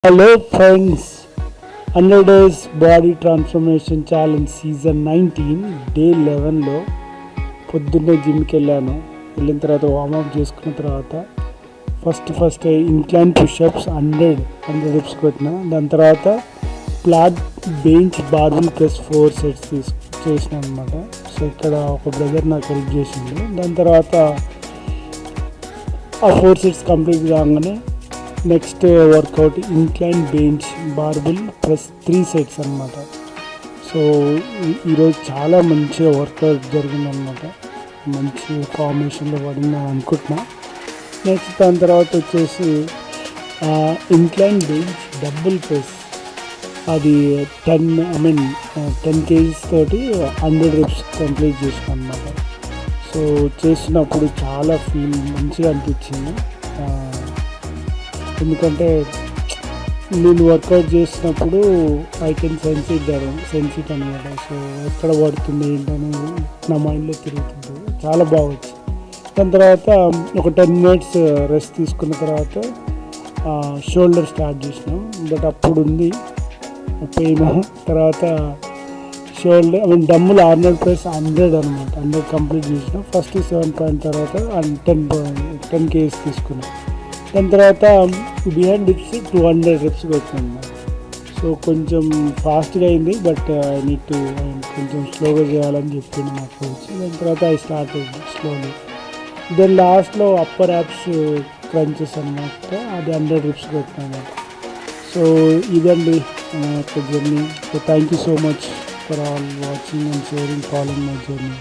Hello friends, 100 days body transformation challenge season 19 day 11లో పొద్దున్నే జిమ్కి వెళ్ళాను. వెళ్ళిన తర్వాత వార్మప్ చేసుకున్న తర్వాత ఫస్ట్ ఇంక్లైన్ పుషప్స్ 100 reps కొట్టిన. దాని తర్వాత flat bench barbell plus 4 sets చేసిన అనమాట. సో ఇక్కడ ఒక బ్రదర్ నాకు హెల్ప్ చేసింది. దాని తర్వాత ఆ 4 sets కంప్లీట్ కాగానే next workout incline bench barbell plus 3 sets అనమాట. సో ఈరోజు చాలా మంచిగా వర్కౌట్ జరిగిందనమాట. మంచి ఫార్మేషన్లో పడిందని అనుకుంటున్నా. నెక్స్ట్ దాని తర్వాత వచ్చేసి ఇంక్లైన్ బెంచ్ డబుల్ ప్రెస్, అది 10 kgs తోటి 100 reps కంప్లీట్ చేసాను అనమాట. సో చేసినప్పుడు చాలా మంచిగా అనిపించింది. ఎందుకంటే నేను వర్కౌట్ చేసినప్పుడు ఐ కెన్ సెన్స్ ఇట్ అనమాట. సో ఎక్కడ పడుతుంది ఏంటనేది నా మైండ్లో తిరుగుతుంది. చాలా బాగొచ్చు. దాని తర్వాత ఒక 10 minutes రెస్ట్ తీసుకున్న తర్వాత షోల్డర్ స్టార్ట్ చేసినాం. బట్ అప్పుడు ఉంది పెయిన్. తర్వాత షోల్డర్ డమ్ములు 100 ప్లస్ 100 అనమాట. 100 కంప్లీట్ చేసినాం. ఫస్ట్ 7 పాయింట్ తర్వాత 10 kgs తీసుకున్నాం. దాని తర్వాత బిహైండ్ డిప్స్ 200 reps పెట్టినాను. సో కొంచెం ఫాస్ట్గా అయింది, బట్ ఐ నీడ్ టు కొంచెం స్లోగా చేయాలని చెప్పింది మా కోచ్. దాని తర్వాత ఐ స్టార్ట్ స్లోలీ. దెన్ లాస్ట్లో అప్పర్ యాప్స్ క్రంచెస్ అనమాట, అది 100 reps పెట్టినాను. సో ఇదండి నా యొక్క journey. So thank you so much for all watching and sharing, following my journey.